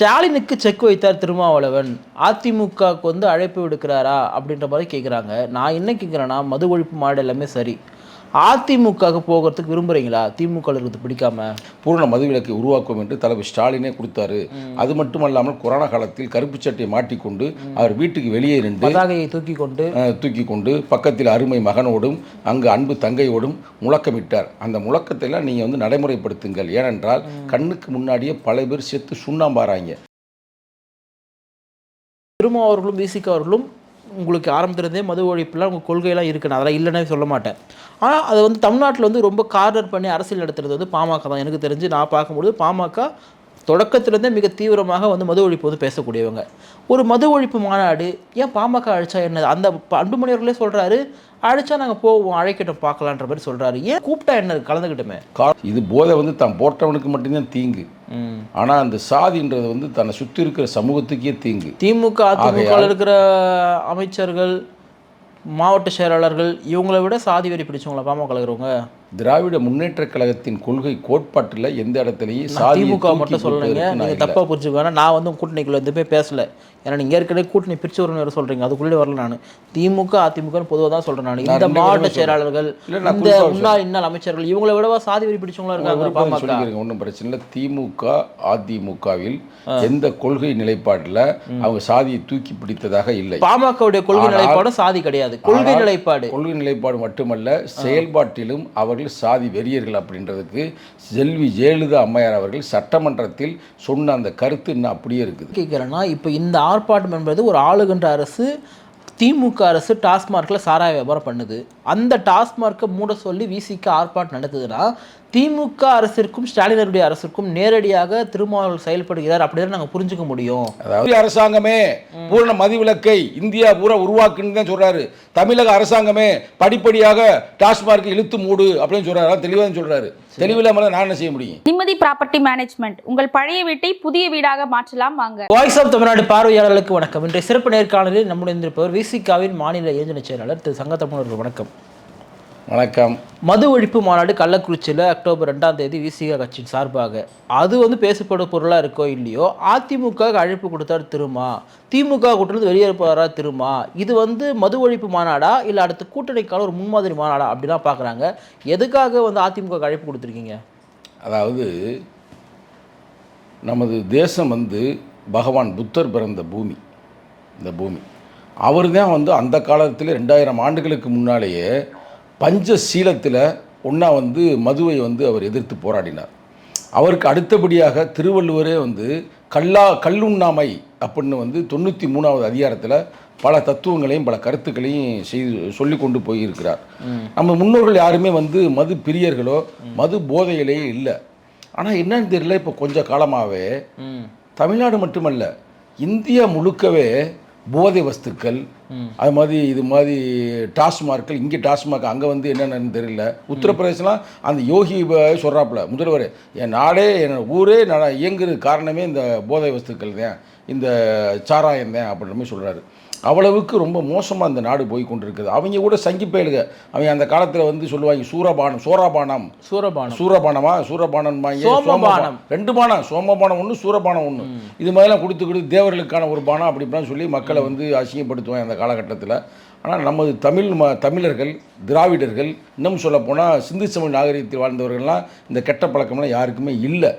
ஸ்டாலினுக்கு செக் வைத்தார் திருமாவளவன், அதிமுகவுக்கு வந்து அழைப்பு விடுக்கிறாரா அப்படின்ற மாதிரி கேட்குறாங்க. நான் என்ன கேட்குறேன்னா, மது ஒழிப்பு மாநாடு எல்லாமே சரி, அதிமுகவுக்கு போகிறதுக்கு விரும்புகிறீங்களா? திமுக இருக்கிறது பிடிக்காம பூரண மதுவிலக்கை உருவாக்கும் என்று தலைவர் ஸ்டாலினே கொடுத்தாரு. அது மட்டுமல்லாமல் கொரோனா காலத்தில் கருப்பு சட்டையை மாட்டிக்கொண்டு அவர் வீட்டுக்கு வெளியே நின்று பதாகையை தூக்கி கொண்டு பக்கத்தில் அருமை மகனோடும் அங்கு அன்பு தங்கையோடும் முழக்கமிட்டார். அந்த முழக்கத்தையெல்லாம் நீங்கள் வந்து நடைமுறைப்படுத்துங்கள். ஏனென்றால் கண்ணுக்கு முன்னாடியே பல பேர் செத்து சுண்ணாம்பாராங்க. திருமா அவர்களும் விசிக அவர்களும் உங்களுக்கு ஆரம்பத்திலிருந்தே மது ஒழிப்புலாம் உங்கள் கொள்கையெல்லாம் இருக்குன்னு அதெல்லாம் இல்லைன்னே சொல்ல மாட்டேன். ஆனால் அதை வந்து தமிழ்நாட்டில் வந்து ரொம்ப கார்னர் பண்ணி அரசியல் நடத்துறது வந்து பாமக தான். எனக்கு தெரிஞ்சு நான் பார்க்கும்பொழுது பாமக தொடக்கத்திலேருந்தே மிக தீவிரமாக வந்து மது ஒழிப்பு வந்து பேசக்கூடியவங்க. ஒரு மது ஒழிப்பு மாநாடு ஏன் பாமக அழைச்சா என்ன? அந்த அன்புமணி அவர்களே சொல்கிறாரு, அழைச்சா நாங்கள் போவோம், அழைக்கட்டும் பார்க்கலான்ற மாதிரி சொல்கிறாரு. ஏன் கூப்பிட்டா என்ன கலந்துக்கிட்டுமே? இது போதை வந்து தான் போட்டவனுக்கு மட்டும்தான் தீங்கு. ஆனால் அந்த சாதின்றது வந்து தன்னை சுற்றி இருக்கிற சமூகத்துக்கே தீங்கு. திமுக அதிமுக இருக்கிற அமைச்சர்கள், மாவட்ட செயலாளர்கள் இவங்களை விட சாதி வெறி பிடிச்சவங்களா பாமக இருக்கிறவங்க? திராவிட முன்னேற்ற கழகத்தின் கொள்கை கோட்பாட்டில் எந்த இடத்துலையும் திமுக மட்டும் சொல்லுங்க. நீங்கள் தப்பாக புரிஞ்சுக்கோங்க. நான் வந்து கூட்டணிக்குள்ள எதுவுமே பேசலை. ஏன்னா நீங்கள் ஏற்கனவே கூட்டணி பிரிச்சு வரும்னு வேறு சொல்கிறீங்க. அதுக்குள்ளே வரல. நான் திமுக அதிமுக பொதுவாக தான் சொல்கிறேன். நான் இந்த மாவட்ட செயலாளர்கள், இந்த முன்னாள் அமைச்சர்கள் இவங்களை விடவா சாதி வெறி பிடிச்சவங்களா இருக்காங்க? ஒன்றும் பிரச்சனை இல்லை. திமுக அதிமுகவில் எந்த கொள்கை நிலைப்பாட்டில் அவங்க சாதியை தூக்கி பிடித்ததாக இல்லை. பாமகவுடைய கொள்கை நிலைப்பாடும் சாதி கிடையாது. கொள்கை நிலைப்பாடு மட்டுமல்ல, செயல்பாட்டிலும் அவர்கள் சாதி வெறியர்கள் அப்படின்றதுக்கு செல்வி ஜெயலலிதா அம்மையார் அவர்கள் சட்டமன்றத்தில் சொன்ன அந்த கருத்து இன்னும் அப்படியே இருக்குது. கேட்குறேன்னா, இப்போ இந்த ஆர்ப்பாட்டம் என்பது ஒரு ஆளுகின்ற அரசு, திமுக அரசு டாஸ்மார்க்கில் சாராய வியாபாரம் பண்ணுது. அந்த டாஸ்மார்க்கை மூட சொல்லி விசிக ஆர்ப்பாட்டம் நடத்துதுன்னா, திமுக அரசிற்கும் ஸ்டாலினுடைய அரசுக்கும் நேரடியாக திருமாவளவன் செயல்படுகிறார் அப்படின்னு நாங்கள் புரிஞ்சுக்க முடியும். அதாவது அரசாங்கமே பூரண மதுவிலக்கை இந்தியா பூரா உருவாக்குன்னு தான் சொல்றாரு. தமிழக அரசாங்கமே படிப்படியாக டாஸ்மார்க்கை இழுத்து மூடு அப்படின்னு சொல்றாரு. தெளிவாக சொல்றாரு. தெளிவில்லாம நான் என்ன செய்ய முடியும்? நிம்மதி ப்ராப்பர்ட்டி மேனேஜ்மெண்ட் உங்கள் பழைய வீட்டை புதிய வீடாக மாற்றலாம் வாங்க. வாய்ஸ் ஆஃப் தமிழ்நாடு பார்வையாளர்களுக்கு வணக்கம். இன்றைய சிறப்பு நேர்காணலில் நம்முடைய இருப்பவர் விசிகாவின் மாநில இயக்குநர் செயலாளர் திரு சங்கத்தமிழ். வணக்கம். வணக்கம். மது ஒழிப்பு மாநாடு கள்ளக்குறிச்சியில் அக்டோபர் 2ஆம் தேதி விசிக கட்சியின் சார்பாக அது வந்து பேசப்படும் பொருளாக இருக்கோ இல்லையோ, அதிமுக அழைப்பு கொடுத்தார் திருமா, திமுக கூட்டிலிருந்து வெளியேறுப்பாரா திருமா. இது வந்து மது ஒழிப்பு மாநாடா இல்லை அடுத்த கூட்டணிக்கான ஒரு முன்மாதிரி மாநாடா அப்படிலாம் பார்க்குறாங்க. எதுக்காக வந்து அதிமுக அழைப்பு கொடுத்துருக்கீங்க? அதாவது நமது தேசம் வந்து பகவான் புத்தர் பிறந்த பூமி. இந்த பூமி அவர் தான் வந்து அந்த காலத்தில் 2000 ஆண்டுகளுக்கு முன்னாலேயே பஞ்சசீலத்தில் ஒன்றா வந்து மதுவை வந்து அவர் எதிர்த்து போராடினார். அவருக்கு அடுத்தபடியாக திருவள்ளுவரே வந்து கல்லுண்ணாமை அப்படின்னு வந்து 93வது அதிகாரத்தில் பல தத்துவங்களையும் பல கருத்துக்களையும் சொல்லி கொண்டு போயிருக்கிறார். நம்ம முன்னோர்கள் யாருமே வந்து மது பிரியர்களோ மது போதையிலேயே இல்லை. ஆனால் என்னன்னு தெரியல, இப்போ கொஞ்சம் காலமாகவே தமிழ்நாடு மட்டுமல்ல இந்தியா முழுக்கவே போதை வஸ்துக்கள், அது மாதிரி இது மாதிரி டாஸ்மார்க்கள், இங்கே டாஸ்மார்க், அங்கே வந்து என்னென்னு தெரியல. உத்தரப்பிரதேசலாம் அந்த யோகி சொல்கிறாப்புல முதல்வர், என் நாடே என் ஊரே இயங்குறது காரணமே இந்த போதை வஸ்துக்கள் தான், இந்த சாராயம் தான் அப்படின்ற மாதிரி சொல்கிறாரு. அவ்வளவுக்கு ரொம்ப மோசமாக இந்த நாடு போய் கொண்டிருக்குது. அவங்க கூட சங்கி பயலுக. அவங்க அந்த காலத்தில் வந்து சொல்லுவாங்க சூரபானம் 2 பானம், சோமபானம் 1, சூரபானம் 1, இது மாதிரிலாம் கொடுத்து தேவர்களுக்கான ஒரு பானம் அப்படிலாம் சொல்லி மக்களை வந்து அசிங்கப்படுத்துவாங்க அந்த காலகட்டத்தில். ஆனால் நமது தமிழர்கள், திராவிடர்கள், இன்னும் சொல்லப்போனால் சிந்து சமவெளி நாகரிகத்தில் வாழ்ந்தவர்கள்லாம் இந்த கெட்ட பழக்கம்லாம் யாருக்குமே இல்லை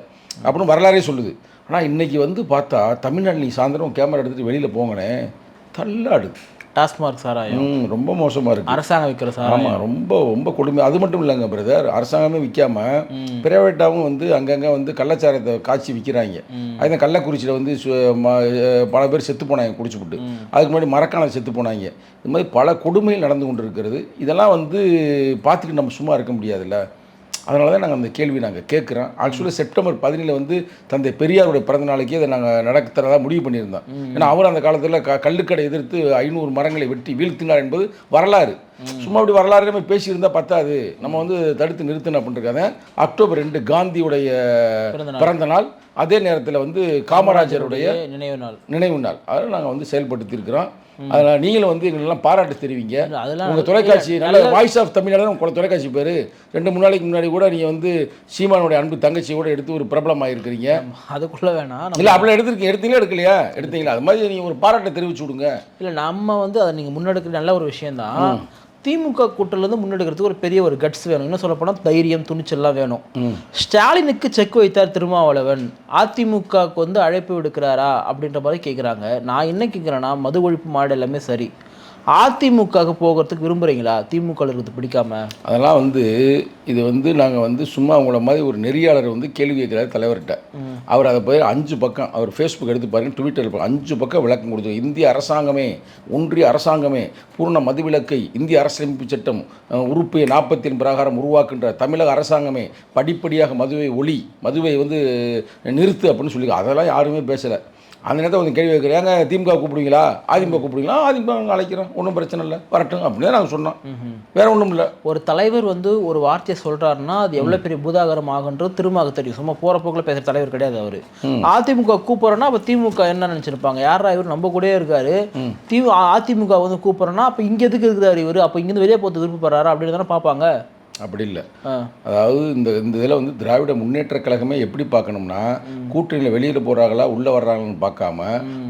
அப்படின்னு வரலாறே சொல்லுது. ஆனால் இன்றைக்கி வந்து பார்த்தா தமிழ்நாட்டில் நீ சாயந்தரம் கேமரா எடுத்துகிட்டு வெளியில் போங்கனே தள்ளாடுது. டாஸ்மார்க் சாராயம் ரொம்ப மோசமாக இருக்குது. அரசாங்கம் விற்கிற சாராயம். ஆமாம், ரொம்ப ரொம்ப கொடுமை. அது மட்டும் இல்லைங்க பிரதர், அரசாங்கமே விற்காமல் பிரைவேட்டாகவும் வந்து அங்கங்கே வந்து கள்ளச்சாரத்தை காய்ச்சி விற்கிறாங்க. அதுதான் கள்ளக்குறிச்சியில் வந்து பல பேர் செத்து போனாங்க குடிச்சுப்புட்டு. அதுக்கு முன்னாடி மரக்காணல் செத்து போனாங்க. இது மாதிரி பல கொடுமைகள் நடந்து கொண்டு இருக்கிறது. இதெல்லாம் வந்து பார்த்துட்டு நம்ம சும்மா இருக்க முடியாதுல்ல. அதனால தான் நாங்கள் அந்த கேள்வி கேட்குறோம். ஆக்சுவலாக செப்டம்பர் 17 வந்து தந்தை பெரியாருடைய பிறந்த நாளைக்கே அதை நாங்கள் நடத்துறதா முடிவு பண்ணியிருந்தோம். ஏன்னா அவர் அந்த காலத்தில் கள்ளுக்கடை எதிர்த்து 500 மரங்களை வெட்டி வீழ்த்தினார் என்பது வரலாறு. சும்மா அப்படி வரலாறுமே பேசியிருந்தா பத்தாது, நம்ம வந்து தடுத்து நிறுத்தணும் அப்படின்றக்காக அக்டோபர் 2 காந்தியுடைய பிறந்த நாள், அதே நேரத்தில் வந்து காமராஜருடைய நினைவு நாள், அதில் நாங்கள் வந்து செயல்படுத்தி இருக்கிறோம். அதனால் நீங்களும் வந்து எங்களெல்லாம் பாராட்டு தெரிவிங்க. உங்கள் தொலைக்காட்சி நல்ல வாய்ஸ் ஆஃப் தமிழ்நாடு உங்களோட தொலைக்காட்சி பேர் 2-3 நாளைக்கு முன்னாடி கூட நீங்கள் வந்து சீமானுடைய அன்பு தங்கச்சி கூட எடுத்து ஒரு பிரபலமாக இருக்கிறீங்க. அதுக்குள்ளே வேணாம் இல்லை அப்படிலாம் எடுத்தீங்களா எடுக்கலையா? எடுத்தீங்களா? அது மாதிரி நீங்கள் ஒரு பாராட்டை தெரிவிச்சு விடுங்க. இல்லை நம்ம வந்து அதை நீங்கள் முன்னெடுக்கிற நல்ல ஒரு விஷயந்தான். திமுக கூட்டிலேருந்து முன்னெடுக்கிறதுக்கு ஒரு பெரிய ஒரு கட்ஸ் வேணும். இன்னும் சொல்லப்போனால் தைரியம், துணிச்சல்லாம் வேணும். ஸ்டாலினுக்கு செக் வைத்தார் திருமாவளவன், அதிமுகவுக்கு வந்து அழைப்பு விடுக்கிறாரா அப்படின்ற மாதிரி கேட்குறாங்க. நான் என்ன கேட்குறேன்னா, மது ஒழிப்பு மாடு எல்லாமே சரி, அதிமுகவுக்கு போகிறதுக்கு விரும்புகிறீங்களா? திமுக இருக்கிறது பிடிக்காம? அதெல்லாம் வந்து இது வந்து நாங்கள் வந்து சும்மா அவங்கள மாதிரி ஒரு நெறியாளர் வந்து கேள்வி கேட்குறாரு தலைவர்கிட்ட. அவர் அதை போய் 5 பக்கம் அவர் ஃபேஸ்புக் எடுத்து பாருங்கள், ட்விட்டர் 5 பக்கம் விளக்கம் கொடுத்து, இந்திய அரசாங்கமே, ஒன்றிய அரசாங்கமே பூர்ண மதுவிலக்கை இந்திய அரசியலமைப்பு சட்டம் உறுப்பு 40 பிரகாரம் உருவாக்குன்ற தமிழக அரசாங்கமே படிப்படியாக மதுவை வந்து நிறுத்து அப்படின்னு சொல்லி அதெல்லாம் யாருமே பேசலை. அந்த நேரத்தை வந்து கேள்வி கேட்குறாங்க, திமுக கூப்பிடுவீங்களா, அதிமுக கூப்பிடுவீங்களா? அதிமுக அழைக்கிறோம், ஒன்றும் பிரச்சனை இல்லை, வரட்டும் அப்படின்னு நாங்கள் சொன்னோம். வேற ஒன்றும் இல்லை. ஒரு தலைவர் வந்து ஒரு வார்த்தையை சொல்கிறாருன்னா அது எவ்வளோ பெரிய பூதாகரம் ஆகுன்றது திரும்ப தெரியும். சும்மா போகிற போக்கில் பேசுகிற தலைவர் கிடையாது அவர். அதிமுக கூப்பிட்றோன்னா அப்போ திமுக என்ன நினச்சிருப்பாங்க, யாரா இவர் நம்ம கூடயே இருக்காரு, அதிமுக வந்து கூப்பிட்றோன்னா அப்போ இங்கே எதுக்கு இருக்கிறார் இவர், அப்போ இங்கேருந்து வெளியே போகிறது விருப்பப்படுறாரு அப்படின்னு தானே பார்ப்பாங்க. அப்படி இல்லை. அதாவது இந்த இதில் வந்து திராவிட முன்னேற்ற கழகமே எப்படி பார்க்கணும்னா, கூட்டணியில் வெளியில் போகிறாங்களா உள்ளே வர்றாங்கன்னு பார்க்காம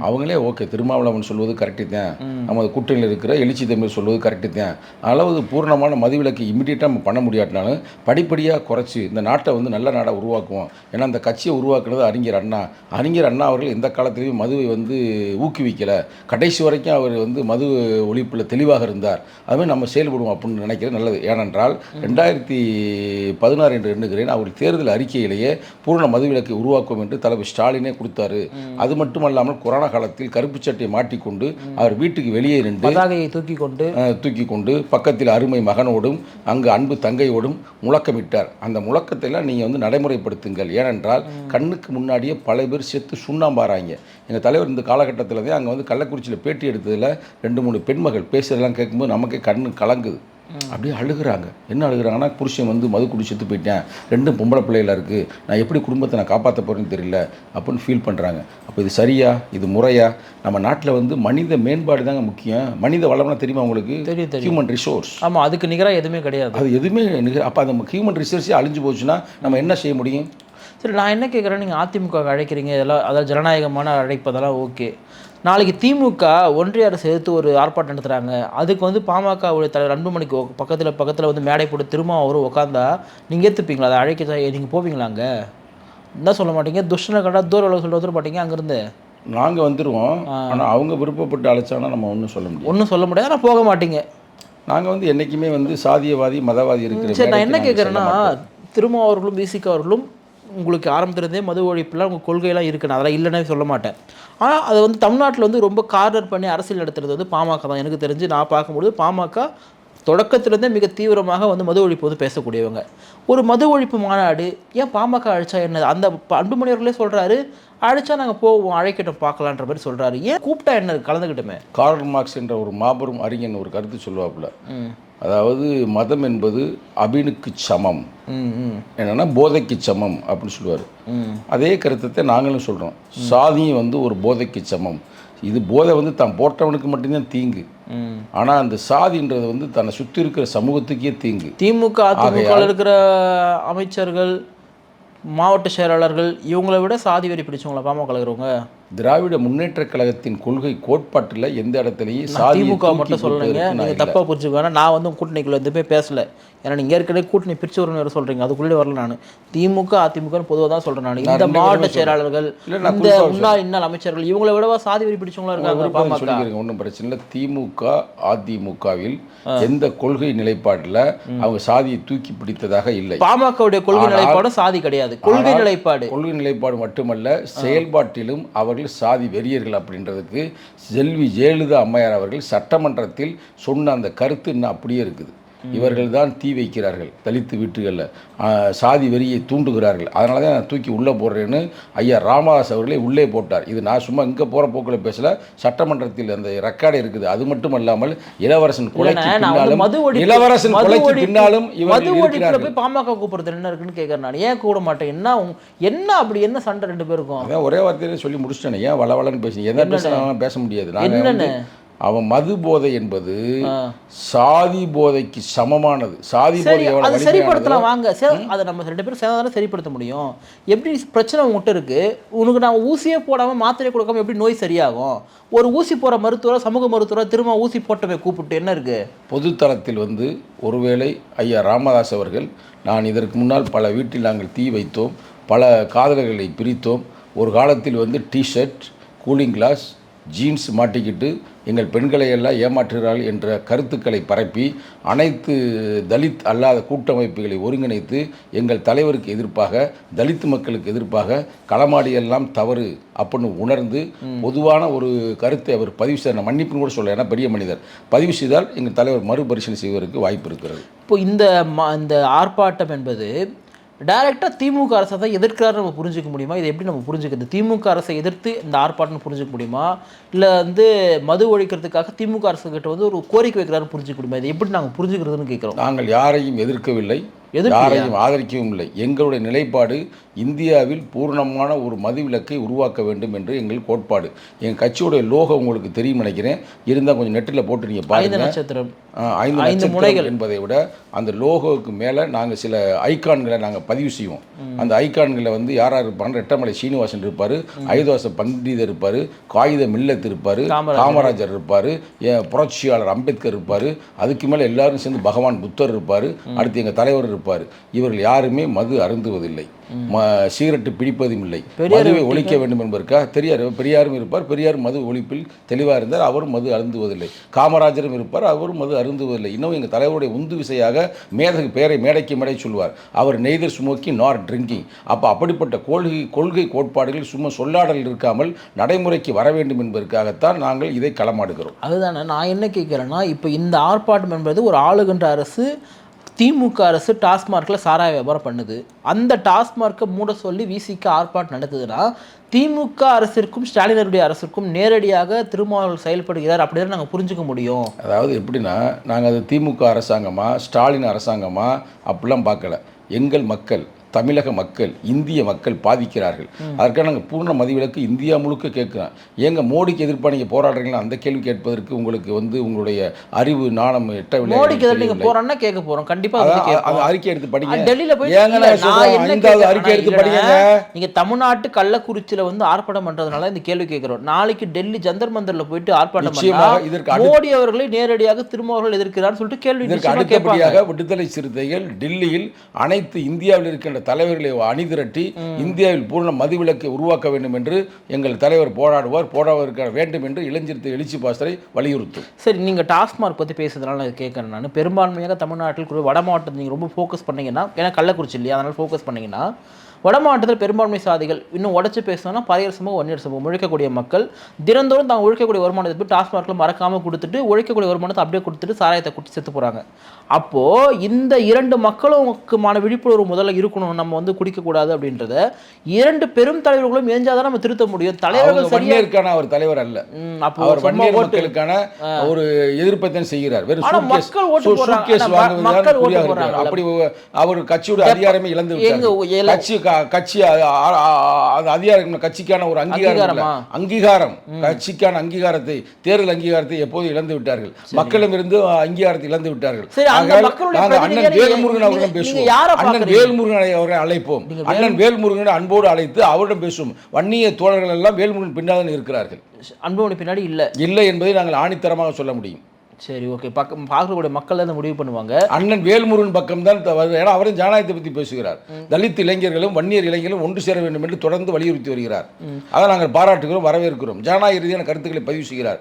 அவங்களே ஓகே திருமாவளவன் சொல்வது கரெக்டு தான், நம்ம கூட்டணியில் இருக்கிற எழுச்சி தமிழ் சொல்வது கரெக்டு தான், அளவு பூர்ணமான மதுவிலக்கு இம்மிடியேட்டாக நம்ம பண்ண முடியாட்டினாலும் படிப்படியாக குறைச்சி இந்த நாட்டை வந்து நல்ல நாடாக உருவாக்குவோம். ஏன்னா அந்த கட்சியை உருவாக்குனது அறிஞர் அண்ணா அவர்கள் எந்த காலத்திலையும் மதுவை வந்து ஊக்குவிக்கலை, கடைசி வரைக்கும் அவர் வந்து மது ஒழிப்பில் தெளிவாக இருந்தார். அதுமாதிரி நம்ம செயல்படுவோம் அப்படின்னு நினைக்கிறது நல்லது. ஏனென்றால் 2016 என்று எண்ணுகிறேன், அவர் தேர்தல் அறிக்கையிலேயே பூர்ண மதுவிலக்கை உருவாக்கும் என்று தலைவர் ஸ்டாலினே கொடுத்தாரு. அது மட்டுமல்லாமல் கொரோனா காலத்தில் கருப்பு சட்டையை மாட்டிக்கொண்டு அவர் வீட்டுக்கு வெளியே நின்று தூக்கி கொண்டு பக்கத்தில் அருமை மகனோடும் அங்கு அன்பு தங்கையோடும் முழக்கமிட்டார். அந்த முழக்கத்தையெல்லாம் நீங்கள் வந்து நடைமுறைப்படுத்துங்கள். ஏனென்றால் கண்ணுக்கு முன்னாடியே பல பேர் செத்து சுண்ணாம்பாராங்க. எங்கள் தலைவர் இந்த காலகட்டத்தில் தான் அங்கே வந்து கள்ளக்குறிச்சியில் பேட்டி எடுத்ததில் 2-3 பெண்மகள் பேசுறதெல்லாம் கேட்கும்போது நமக்கே கண்ணு கலங்குது. அப்படியே அழுகிறாங்க. என்ன அழுகிறாங்கன்னா, புருஷன் வந்து மது குடி செத்து போயிட்டேன், 2 பொம்பளை பிள்ளைகளாக இருக்குது, நான் எப்படி குடும்பத்தை நான் காப்பாற்ற போகிறேன்னு தெரியல அப்படின்னு ஃபீல் பண்ணுறாங்க. அப்போ இது சரியா, இது முறையா? நம்ம நாட்டில் வந்து மனித மேம்பாடு தாங்க முக்கியம். மனித வளம்னா தெரியுமா உங்களுக்கு? தெரியும். Human resource. ஆமாம், அதுக்கு நிகராக எதுவுமே கிடையாது. அது எதுவுமே அப்போ அந்த ஹியூமன் ரிசோர்ஸே அழிஞ்சு போச்சுன்னா நம்ம என்ன செய்ய முடியும்? சரி, நான் என்ன கேட்குறேன், நீங்கள் அதிமுக அழைக்கிறீங்க, இதெல்லாம் அதாவது ஜனநாயகமான அழைப்பதெல்லாம் ஓகே. நாளைக்கு திமுக ஒன்றிய அரசு எடுத்து ஒரு ஆர்ப்பாட்டம் நடத்துகிறாங்க, அதுக்கு வந்து பாமகவுடைய தலைவர் அன்புமணிக்கு பக்கத்தில் வந்து மேடை போட்டு திருமாவரும் உட்காந்தா நீங்கள் ஏற்றுப்பீங்களா? அதை அழைக்க நீங்கள் போவீங்களாங்க? என்ன சொல்ல மாட்டீங்க, துஷ்டனை கண்டா தூர சொல்ல மாட்டீங்க அங்கேருந்து? நாங்கள் வந்துடுவோம், ஆனால் அவங்க விருப்பப்பட்டு அழைச்சாங்கன்னா நம்ம ஒன்றும் சொல்ல முடியாது. ஆனால் போக மாட்டீங்க. நாங்கள் வந்து என்றைக்குமே வந்து சாதியவாதி மதவாதி இருக்கிற. சரி, நான் என்ன கேட்குறேன்னா, திருமாவர்களும் விசிக அவர்களும் உங்களுக்கு ஆரம்பத்திலேருந்தே மது ஒழிப்புலாம் உங்கள் கொள்கையெல்லாம் இருக்குன்னு அதெல்லாம் இல்லைன்னே சொல்ல மாட்டேன். ஆனால் அதை வந்து தமிழ்நாட்டில் வந்து ரொம்ப கார்னர் பண்ணி அரசியல் நடத்துறது வந்து பாமக தான். எனக்கு தெரிஞ்சு நான் பார்க்கும்போது பாமக தொடக்கத்திலேருந்தே மிக தீவிரமாக வந்து மது ஒழிப்பு வந்து பேசக்கூடியவங்க. ஒரு மது ஒழிப்பு மாநாடு ஏன் பாமக அழைச்சா என்ன? அந்த அன்புமணி அவர்களே சொல்கிறாரு, அழைச்சா நாங்கள் போவோம், அழைக்கட்டும் பார்க்கலான்ற மாதிரி சொல்கிறாரு. ஏன் கூப்பிட்டா என்ன, கலந்துக்கிட்டோமே. கார்ல் மார்க்ஸ் என்ற ஒரு மாபெரும் அறிஞன் ஒரு கருத்து சொல்லுவாப்புல, அதாவது மதம் என்பது அபினுக்கு சமம், என்னன்னா போதைக்கு சமம் அப்படின்னு சொல்லுவார். அதே கருத்தை நாங்களும் சொல்கிறோம். சாதியும் வந்து ஒரு போதைக்கு சமம். இது போதை வந்து தான் போட்டவனுக்கு மட்டும்தான் தீங்கு, ஆனால் அந்த சாதின்றது வந்து தன்னை சுற்றி இருக்கிற சமூகத்துக்கே தீங்கு. திமுக அதிமுக இருக்கிற அமைச்சர்கள், மாவட்ட செயலாளர்கள் இவங்களை விட சாதி வெறி பிடிச்சவங்களா பாமக இருக்கிறவங்க? திராவிட முன்னேற்ற கழகத்தின் கொள்கை கோட்பாட்டில் எந்த இடத்துலையும் திமுக மட்டும் சொல்கிறீங்க, நீங்கள் தப்பாக புரிஞ்சுக்கோங்க. நான் வந்து கூட்டணிக்குள்ள எதுவுமே பேசலை. ஏன்னா நீங்கள் ஏற்கனவே கூட்டணி பிரித்து வரும்னு சொல்கிறீங்க, அதுக்குள்ளே வரல. நான் திமுக அதிமுக பொதுவாக தான் சொல்கிறேன். நான் இந்த மாவட்ட செயலாளர்கள், இந்த முன்னாள் இன்னாள் அமைச்சர்கள் இவங்களை விடவா சாதி வெறி பிடிச்சவங்களா இருக்காங்க? ஒன்றும் பிரச்சனை இல்லை. திமுக அதிமுகவில் எந்த கொள்கை நிலைப்பாட்டில் அவங்க சாதியை தூக்கி பிடித்ததாக இல்லை. பாமகவுடைய கொள்கை நிலைப்பாடு சாதி கிடையாது. கொள்கை நிலைப்பாடு மட்டுமல்ல, செயல்பாட்டிலும் அவர்கள் சாதி வெறியர்கள் அப்படின்றதுக்கு செல்வி ஜெயலலிதா அம்மையார் அவர்கள் சட்டமன்றத்தில் சொன்ன அந்த கருத்து இன்னும் அப்படியே இருக்குது. இவர்கள் தான் தீ வைக்கிறார்கள் தலித்து வீட்டுகளில், சாதி வெறியை தூண்டுகிறார்கள். அதனால தான் நான் தூக்கி உள்ளே போடுறேன்னு ஐயா ராமதாஸ் அவர்களே உள்ளே போட்டார். இது நான் சும்மா இங்கே போகிற போக்கில் பேசல, சட்டமன்றத்தில் அந்த ரெக்கார்டு இருக்குது. அது மட்டும் அல்லாமல் இளவரசன் கொலைக்கு பின்னாலும் இளவரசன் கொலைக்கு பின்னாலும் மது ஒழிப்புல போய் பாமக கூப்பிடுறது என்ன இருக்குன்னு கேட்கறேன். நான் ஏன் கூட மாட்டேன்? என்ன அப்படி என்ன சண்டை ரெண்டு பேருக்கும்? அதான் ஒரே வார்த்தையில சொல்லி முடிச்சிட்டேன். ஏன் வளவளன்னு பேசி எதை பேச முடியாது. நான் அவன் மது போதை என்பது சாதி போதைக்கு சமமானது. சாதி போதை அதை சரிப்படுத்தலாம் வாங்க. அதை நம்ம 2 பேரும் சேர்ந்தாலும் சரிப்படுத்த முடியும். எப்படி பிரச்சனை உங்ககிட்ட இருக்கு, உனக்கு நான் ஊசியே போடாம மாத்திரை கொடுக்காம எப்படி நோய் சரியாகும்? ஒரு ஊசி போற மருத்துவரை, சமூக மருத்துவரை திரும்ப ஊசி போட்டவை கூப்பிட்டு என்ன இருக்கு? பொதுத்தளத்தில் ஒருவேளை ஐயா ராமதாஸ் அவர்கள், நான் இதற்கு முன்னால் பல வீட்டில் நாங்கள் தீ வைத்தோம், பல காதலர்களை பிரித்தோம், ஒரு காலத்தில் டிஷர்ட், கூலிங் கிளாஸ், ஜீன்ஸ் மாட்டிக்கிட்டு எங்கள் பெண்களை எல்லாம் ஏமாற்றுகிறார்கள் என்ற கருத்துக்களை பரப்பி அனைத்து தலித் அல்லாத கூட்டமைப்புகளை ஒருங்கிணைத்து எங்கள் தலைவருக்கு எதிர்ப்பாக, தலித் மக்களுக்கு எதிர்ப்பாக களமாடியெல்லாம் தவறு அப்படின்னு உணர்ந்து பொதுவான ஒரு கருத்தை அவர் பதிவு செய்ய, மன்னிப்புன்னு கூட சொல்ல, ஏன்னா பெரிய மனிதர், பதிவு செய்தால் எங்கள் தலைவர் மறுபரிசீலனை செய்வதற்கு வாய்ப்பு இருக்கிறது. இப்போ இந்த ஆர்ப்பாட்டம் என்பது டைரெக்டாக திமுக அரசை தான் எதிர்க்கிறாரு நம்ம புரிஞ்சிக்க முடியுமா? இதை எப்படி நம்ம புரிஞ்சுக்கிறது? திமுக அரசை எதிர்த்து இந்த ஆர்ப்பாட்டம் புரிஞ்சிக்க முடியுமா? இல்லை மது ஒழிக்கிறதுக்காக திமுக அரசு கிட்ட ஒரு கோரிக்கை வைக்கிறாருன்னு புரிஞ்சிக்க முடியுமா? இதை எப்படி நாங்கள் புரிஞ்சுக்கிறதுன்னு கேட்குறோம். நாங்கள் யாரையும் எதிர்க்கவில்லை, யாரையும் ஆதரிக்கவும் இல்லை. எங்களுடைய நிலைப்பாடு இந்தியாவில் பூர்ணமான ஒரு மதுவிலக்கை உருவாக்க வேண்டும் என்று எங்கள் கோட்பாடு. எங்கள் கட்சியோடைய லோகோ உங்களுக்கு தெரியும் நினைக்கிறேன், இருந்தால் கொஞ்சம் நெட்டில் போட்டு நீங்கள் பாருங்க. 5 நட்சத்திரம் என்பதை விட அந்த லோகோவுக்கு மேலே நாங்கள் சில ஐகான்களை நாங்கள் பதிவு செய்வோம். அந்த ஐகான்களில் யார் யார் இருப்பாங்க? ரெட்டமலை சீனிவாசன் இருப்பார், ஐதவாச பண்டிதர் இருப்பார், காகித மில்லத் இருப்பார், காமராஜர் இருப்பார், புரட்சியாளர் அம்பேத்கர் இருப்பார், அதுக்கு மேலே எல்லாரும் சேர்ந்து பகவான் புத்தர் இருப்பார், அடுத்து எங்கள் தலைவர் இருப்பார். இவர்கள் யாருமே மது அருந்துவதில்லை, சிகரெட்டு பிடிப்பதும் இல்லை. மதுவை ஒழிக்க வேண்டும் என்பதற்காக பெரியாரும் இருப்பார், பெரியார் மது ஒழிப்பில் தெளிவாக இருந்தார், அவரும் மது அருந்துவதில்லை. காமராஜரும் இருப்பார், அவரும் மது அருந்துவதில்லை. இன்னும் எங்கள் தலைவருடைய உந்து விசையாக பேரை மேடைக்கு மேடை சொல்வார், அவர் நெய்தர் ஸ்மோக்கிங் நார் ட்ரிங்கிங். அப்படிப்பட்ட கொள்கை கோட்பாடுகள் சும்மா சொல்லாடல் இருக்காமல் நடைமுறைக்கு வர வேண்டும் என்பதற்காகத்தான் நாங்கள் இதை களமாடுகிறோம். அதுதானே நான் என்ன கேட்குறேன்னா, இப்போ இந்த ஆர்ப்பாட்டம் என்பது ஒரு ஆளுகின்ற அரசு, திமுக அரசு டாஸ்மார்க்கில் சாராய வியாபாரம் பண்ணுது. அந்த டாஸ்மார்க்கை மூட சொல்லி விசிக்கு ஆர்ப்பாட்டம் நடக்குதுன்னா திமுக அரசிற்கும் ஸ்டாலினருடைய அரசுக்கும் நேரடியாக திருமாவளவன் செயல்படுகிறார் அப்படின்னு நாங்கள் புரிஞ்சுக்க முடியும். அதாவது எப்படின்னா, நாங்கள் அது திமுக அரசாங்கமா ஸ்டாலின் அரசாங்கமா அப்படிலாம் பார்க்கல. எங்கள் மக்கள், தமிழக மக்கள், இந்திய மக்கள் பாதிக்கிறார்கள். அதற்காக நாங்கள் பூர்ண மதிவிலக்கு இந்தியா முழுக்க கேட்குறோம். ஏங்க மோடிக்கு எதிர்ப்பாக நீங்கள் போராடுறீங்களா? அந்த கேள்வி கேட்பதற்கு உங்களுக்கு உங்களுடைய அறிவு நாணம் எட்டவில்லை. மோடிக்கு எதிர்த்து நீங்கள் போராடினா கேட்க போகிறோம். கண்டிப்பாக அந்த அறிக்கை எடுத்து படிங்க. டெல்லியில் போய் அறிக்கை எடுத்து படிங்க. நீங்கள் தமிழ்நாட்டு கள்ளக்குறிச்சியில் ஆர்ப்பாட்டம் பண்ணுறதுனால இந்த கேள்வி கேட்குறோம். நாளைக்கு டெல்லி ஜந்தர் மந்தரில் போயிட்டு ஆர்ப்பாட்டம் பண்ணா மோடி அவர்களை நேரடியாக திருமாவளவன் எதிர்க்கிறான்னு சொல்லிட்டு கேள்வி அடுத்தபடியாக விடுதலை சிறுத்தைகள் டெல்லியில் அனைத்து இந்தியாவில் இருக்கின்ற தலைவர்களை அணிதிரட்டி இந்தியாவில் பூர்ண மதுவிலக்கை உருவாக்க வேண்டும் என்று எங்கள் தலைவர் போராடுவார் வேண்டும் என்று இளைஞர் எழுச்சி பாஸ்டரை வலியுறுத்தும். சரி, நீங்கள் டாஸ்மார்க் பற்றி பேசுறதுனால கேட்குறேன். நான் பெரும்பான்மையாக தமிழ்நாட்டில் வட மாவட்டத்தில் நீங்கள் ரொம்ப ஃபோக்கஸ் பண்ணீங்கன்னா, ஏன்னா கள்ளக்குறிச்சி இல்லையா, அதனால் ஃபோக்கஸ் பண்ணீங்கன்னா வட மாவட்டத்தில் பெரும்பான்மை சாதிகள் இன்னும் உடச்சி பேசணும்னா பறையர் சமூகம், வன்னியர் சமூகம், உழைக்கக்கூடிய மக்கள் தினந்தோறும் தாங்க உழைக்கக்கூடிய வருமானத்தை போய் டாஸ்மார்க்கில் மறக்காமல் கொடுத்துட்டு உழைக்கக்கூடிய வருமானத்தை அப்படியே கொடுத்துட்டு சாராயத்தை குட்டி செத்து போகிறாங்க. அப்போது இந்த 2 மக்களுக்குமான விழிப்புணர்வு முதல்ல இருக்கணும். நம்ம குடிக்கக்கூடாது அப்படின்றத 2 பெரும் தலைவர்களும் இணைஞ்சாதான் நம்ம திருத்த முடியும். தலைவர்கள் சரியான அவர் தலைவர் அல்ல, அவர் வன்னியர் மக்களுக்கான ஒரு எதிர்ப்பை செய்கிறார். அப்படி அவர் கட்சியோட அதிகாரமே இழந்து விட்டார். கட்சி அதிகாரம், கட்சிக்கான ஒரு அங்கீகாரம், கட்சிக்கான அங்கீகாரத்தை, தேர்தல் அங்கீகாரத்தை எப்போது இழந்து விட்டார்கள். மக்களிடமிருந்து அங்கீகாரத்தை இழந்து விட்டார்கள். அண்ணன் வேல்முருகன் அவரிடம் பேசுவோம். அண்ணன் வேல்முருகன் அவரை அழைப்போம். அண்ணன் வேல்முருகனை அன்போடு அழைத்து அவரிடம் பேசுவோம். வன்னிய தோழர்கள் எல்லாம் வேல்முருகன் பின்னால் இருக்கிறார்கள். அன்போடு பின்னாடி இல்லை என்பதை நாங்கள் ஆணித்தரமாக சொல்ல முடியும். சரி, ஓகே. பார்க்கக்கூடிய மக்கள் தான் முடிவு பண்ணுவாங்க. அண்ணன் வேல்முருகன் பக்கம் தான், ஏன்னா அவரும் ஜனநாயகத்தை பற்றி பேசுகிறார். தலித் இளைஞர்களும் வன்னியர் இளைஞர்களும் ஒன்று சேர வேண்டும் என்று தொடர்ந்து வலியுறுத்தி வருகிறார். அதை நாங்கள் பாராட்டுகிறோம், வரவேற்கிறோம். ஜனநாயக ரீதியான கருத்துக்களை பதிவு செய்கிறார்.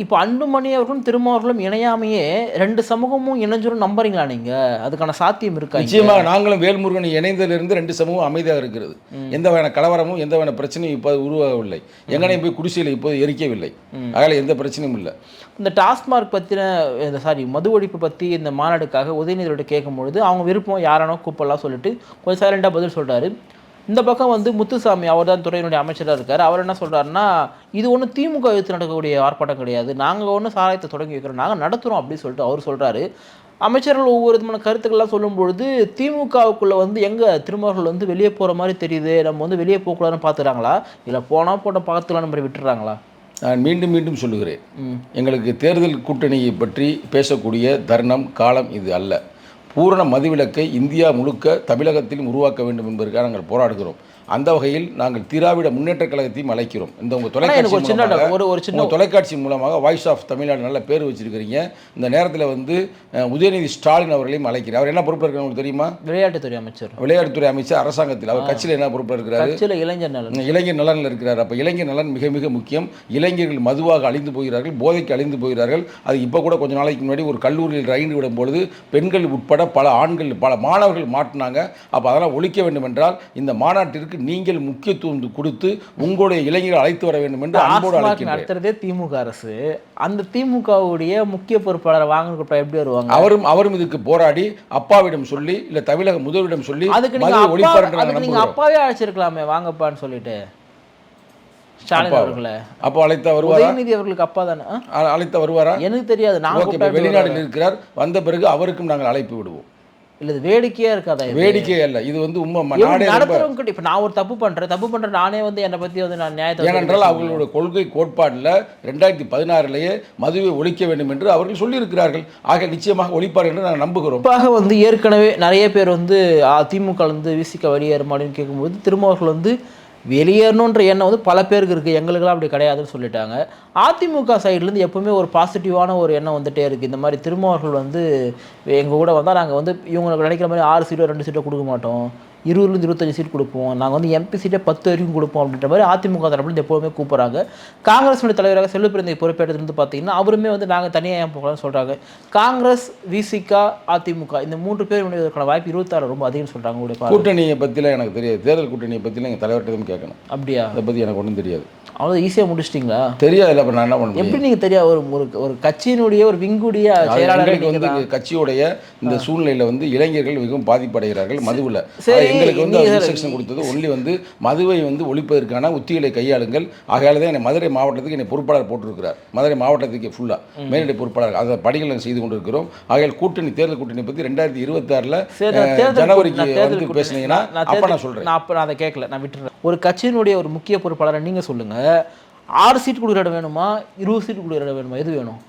இப்போ அன்புமணி அவர்களும் திருமாவர்களும் இணையாமையே ரெண்டு சமூகமும் இணைஞ்சிரும் நம்புறீங்களா நீங்க? அதுக்கான சாத்தியம் இருக்கா? நிச்சயமாக நாங்களும் வேல்முருகன் இணைந்ததிலிருந்து ரெண்டு சமூகம் அமைதியாக இருக்கிறது. எந்த வகையான கலவரமும் எந்த வகையான பிரச்சனையும் இப்போ உருவாகவில்லை. எங்கனையும் போய் குடிசையில் இப்போது எரிக்கவில்லை. அதனால் எந்த பிரச்சனையும் இல்லை. இந்த டாஸ்மார்க் பற்றின மது ஒழிப்பு பற்றி இந்த மாநாடுக்காக உதயநிதியோட கேட்கும்பொழுது அவங்க விருப்பம் யாரானோ கூப்பிடலாம் சொல்லிட்டு கொஞ்சம் சைலண்டாக பதில் சொல்கிறாரு. இந்த பக்கம் வந்து முத்துசாமி, அவர் தான் துறையினுடைய அமைச்சராக இருக்கார், அவர் என்ன சொல்கிறாருன்னா, இது ஒன்றும் திமுக எதிர்த்து நடக்கக்கூடிய ஆர்ப்பாட்டம் கிடையாது, நாங்கள் ஒன்றும் சாராயத்தை தொடங்கி வைக்கிறோம், நாங்கள் நடத்துகிறோம் அப்படின்னு சொல்லிட்டு அவர் சொல்கிறாரு. அமைச்சர்கள் ஒவ்வொரு விதமான கருத்துக்கள்லாம் சொல்லும்பொழுது திமுகவுக்குள்ளே வந்து எங்கே திருமாவர்கள் வந்து வெளியே போகிற மாதிரி தெரியுது, நம்ம வந்து வெளியே போகக்கூடாதுன்னு பார்த்துறாங்களா, இல்லை போனால் போட்ட பார்த்துக்கலான்னு மாதிரி விட்டுறாங்களா? நான் மீண்டும் மீண்டும் சொல்லுகிறேன், எங்களுக்கு தேர்தல் கூட்டணியை பற்றி பேசக்கூடிய தருணம் காலம் இது அல்ல. பூரண மதுவிலக்கை இந்தியா முழுக்க தமிழகத்திலும் உருவாக்க வேண்டும் என்பதற்காக நாங்கள் போராடுகிறோம். அந்த வகையில் நாங்கள் திராவிட முன்னேற்றக் கழகத்தையும் அழைக்கிறோம். இந்த உங்கள் தொலைக்காட்சி மூலமாக வாய்ஸ் ஆஃப் தமிழ்நாடு நல்ல பேர் வச்சிருக்கிறீங்க. இந்த நேரத்தில் வந்து உதயநிதி ஸ்டாலின் அவர்களையும் அழைக்கிறேன். அவர் என்ன பொறுப்பில் இருக்கிறார் உங்களுக்கு தெரியுமா? விளையாட்டுத்துறை அமைச்சர் அரசாங்கத்தில். அவர் கட்சியில் என்ன பொறுப்பில் இருக்கிறாரு? இளைஞர் நலனில் இருக்கிறார். அப்போ இளைஞர் நலன் மிக மிக முக்கியம். இளைஞர்கள் மதுவாக அழிந்து போகிறார்கள், போதைக்கு அழிந்து போகிறார்கள். அது இப்போ கூட கொஞ்சம் நாளைக்கு முன்னாடி ஒரு கல்லூரியில் ரயில் விடும் பொழுது பெண்கள் உட்பட பல ஆண்கள் பல மாணவர்கள் மாட்டினாங்க. அப்போ அதெல்லாம் ஒழிக்க வேண்டும் என்றால் இந்த மாநாட்டிற்கு நீங்கள் முக்கியத்துவம் கொடுத்து உங்களுடைய இளைஞர்கள் அழைத்து வர வேண்டும் என்று அன்போடு அழைக்கிறேன். நடத்துறதே திமுக அரசு. அந்த திமுகவுடைய முக்கிய பொறுப்பாளரை வாங்க எப்படி வருவாங்க? அவரும் இதுக்கு போராடி அப்பாவிடம் சொல்லி இல்ல தமிழக முதல்வரிடம் சொல்லி அதுக்கு நீங்க அப்பாவே அழைச்சிருக்கலாமே வாங்கப்பான்னு சொல்லிட்டு. ஸ்டாலின் அவர்களை அப்போ அழைத்தா வருவாரா? உதயநிதி அவர்களுக்கு அப்பா தானே அழைத்தா வருவாரா? எனக்கு தெரியாது. நான் வெளிநாட்டில் இருக்கிறார், வந்த பிறகு அவருக்கும் நாங்கள் அழைப்பு விடுவோம். இல்லை இது வேடிக்கையாக இருக்காதா? வேடிக்கையே இல்லை, இது வந்து நடத்துறவங்க. இப்போ நான் ஒரு தப்பு பண்ணுறேன் நானே வந்து என்னை பற்றி வந்து நான் நியாயத்தை. ஏனென்றால் அவர்களோட கொள்கை கோட்பாடில் 2016 மதுவை ஒழிக்க வேண்டும் என்று அவர்கள் சொல்லியிருக்கிறார்கள். ஆக நிச்சயமாக ஒழிப்பார் என்று நாங்கள் நம்புகிறோம். இப்போ வந்து ஏற்கனவே நிறைய பேர் வந்து திமுக வந்து விசிக வெளியேறும் அப்படின்னு கேட்கும்போது திருமாவர்கள் வந்து வெளியேறணுன்ற எண்ணம் வந்து பல பேருக்கு இருக்குது, எங்களுக்கெல்லாம் அப்படி கிடையாதுன்னு சொல்லிட்டாங்க. அதிமுக சைட்லேருந்து எப்பவுமே ஒரு பாசிட்டிவான ஒரு எண்ணம் வந்துகிட்டே இருக்குது. இந்த மாதிரி திருமாவர்கள் வந்து எங்கள் கூட வந்தால் நாங்கள் வந்து இவங்களுக்கு நினைக்கிற மாதிரி 6 சீட்டோ 2 சீட்டோ கொடுக்க மாட்டோம், 20 25 சீட் கொடுப்போம், நாங்கள் வந்து எம்பி சீட்டை 10 வரைக்கும் கொடுப்போம் அப்படின்ற மாதிரி அதிமுக தரப்புலேருந்து எப்போவுமே கூப்பிட்றாங்க. காங்கிரஸுடைய தலைவராக செல்வப்பிரந்தை பொறுப்பேற்றதுலேருந்து பார்த்தீங்கன்னா அவருமே வந்து நாங்கள் தனியாக ஏன் போகலாம்னு சொல்கிறாங்க. காங்கிரஸ், விசிக, அதிமுக இந்த 3 பேர் இணைவதற்கான வாய்ப்பு 26 ரொம்ப அதிகம்னு சொல்கிறாங்க. கூட்டணியை பற்றிலாம் எனக்கு தெரியாது, தேர்தல் கூட்டணியை பற்றிலாம் எங்கள் தலைவர்கிட்ட கேட்கணும். அப்படியா? அதை பற்றி எனக்கு ஒன்றும் தெரியாது. அவ்வளோ ஈஸியாக முடிச்சிட்டிங்களா? தெரியாது. இல்லை, நான் என்ன பண்ணுவேன்? எப்படி நீங்கள் தெரியாது? ஒரு கட்சியினுடைய ஒரு விங்குடைய செயலாளர்களுக்கு வந்து கட்சியோடைய இந்த சூழ்நிலையில் வந்து இளைஞர்கள் மிகவும் பாதிப்படைகிறார்கள் மதுவில். எங்களுக்கு வந்து இன்ஸ்ட்ரக்ஷன் கொடுத்தது ஒன்லி வந்து மதுவை வந்து ஒழிப்பதற்கான உத்திகளை கையாளுங்கள். ஆகையால் தான் என்னை மதுரை மாவட்டத்துக்கு என்னை பொறுப்பாளர் போட்டிருக்கிறார். மதுரை மாவட்டத்துக்கு ஃபுல்லாக மேலிடை பொறுப்பாளர். அதை படிகள் நாங்கள் செய்து கொண்டிருக்கிறோம். ஆகையால் கூட்டணி தேர்தல் கூட்டணி பற்றி 2026 ஜனவரிக்கு வந்து பேசுனீங்கன்னா அப்போ நான் சொல்கிறேன். நான் அப்போ நான் அதை கேட்கல, நான் விட்டுறேன். ஒரு கட்சியினுடைய ஒரு முக்கிய பொறுப்பாளரை நீங்கள் சொல்லுங்கள். 6 சீட் கொடுக்குற இடம் வேணுமா, 20 சீட் கொடுக்குற இடம் வேணுமா, எது வேணும்?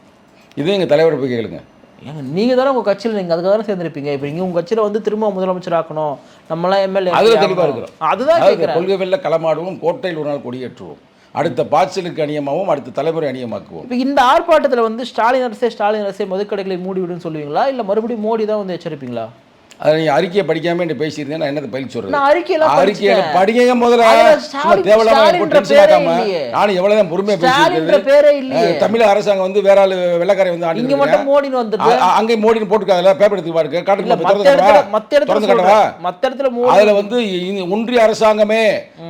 இதே எங்கள் தலைவரை போய் கேளுங்க. ஏங்க நீங்கள் தானே உங்கள் கட்சியில் நீங்கள் அதுக்காக தானே சேர்ந்துருப்பீங்க. இப்போ நீங்கள் உங்கள் கட்சியில் வந்து திரும்ப முதலமைச்சர் ஆக்கணும், நம்மளாம் எம்எல்ஏ, அதில் தெளிவாக இருக்கிறோம். அதுதான் கொள்கை வெல்ல களமாடுவோம், கோட்டையில் ஒரு நாள் கொடியேற்றுவோம், அடுத்த பாய்ச்சலுக்கு அணியமாகவும் அடுத்த தலைமுறை அணியமாக்குவோம். இப்போ இந்த ஆர்ப்பாட்டத்தில் வந்து ஸ்டாலின் அரசே மதுக்கடைகளை மூடிவிடுன்னு சொல்லுவீங்களா, இல்லை மறுபடியும் மோடி தான் வந்து எச்சரிப்பீங்களா? அதை நீங்கள் அறிக்கையை படிக்காமல் என்ன பேசியிருந்தேன், நான் என்னத்தை பயிற்சி சொல்கிறேன்? அறிக்கையை படிக்க முதல்ல நானும் எவ்வளோ தான் பொறுமையாக பேசியிருக்கேன். தமிழக அரசாங்கம் வந்து வேற ஆள் வெள்ளக்காரை வந்து அங்கே மோடின்னு போட்டுக்காதுல பேப்பர் எடுத்து பாருங்க, அதில் வந்து ஒன்றிய அரசாங்கமே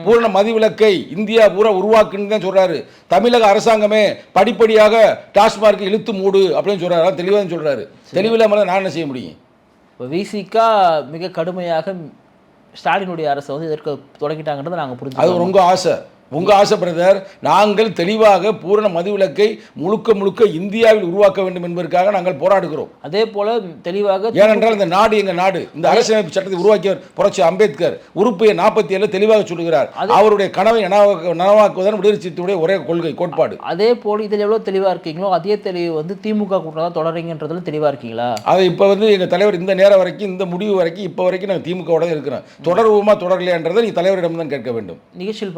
பூரண மதுவிலக்கை இந்தியா பூரா உருவாக்குன்னு தான் சொல்றாரு. தமிழக அரசாங்கமே படிப்படியாக டாஸ்மார்க் இழுத்து மூடு அப்படின்னு சொல்றாரு. தெளிவாக சொல்றாரு. தெளிவில்லாமல் நான் என்ன செய்ய முடியும்? இப்போ விசிகா மிக கடுமையாக ஸ்டாலினுடைய அரசை வந்து எதிர்க்க தொடங்கிட்டாங்கன்றதை நாங்கள் புரிஞ்சு. அது உங்கள் ஆசை, உங்கள் ஆசை பிரதர். நாங்கள் தெளிவாக பூரண மதுவிலக்கை முழுக்க இந்தியாவில் உருவாக்க வேண்டும் என்பதற்காக நாங்கள் போராடுகிறோம். அதே போல தெளிவாக, ஏனென்றால் இந்த நாடு எங்கள் நாடு. இந்த அரசியலமைப்பு சட்டத்தை உருவாக்கியவர் புரட்சி அம்பேத்கர் உறுப்பு 47 தெளிவாக சொல்லுகிறார். அவருடைய கனவை நனவாக்குவதன் விடுதலை சிறுத்தையுடைய ஒரே கொள்கை கோட்பாடு. அதே போல இதில் எவ்வளோ தெளிவாக இருக்கீங்களோ அதே தெளிவு வந்து திமுக கூட்டம் தான் தொடர்றீங்கன்றதுல தெளிவாக இருக்கீங்களா? அதை இப்போ வந்து எங்கள் தலைவர் இந்த நேரம் வரைக்கும், இந்த முடிவு வரைக்கும், இப்போ வரைக்கும் நாங்கள் திமுகவோட இருக்கிறோம். தொடர்வோமா தொடரலையான்றதை நீ தலைவரிடம் தான் கேட்க வேண்டும். நிகழ்ச்சியில்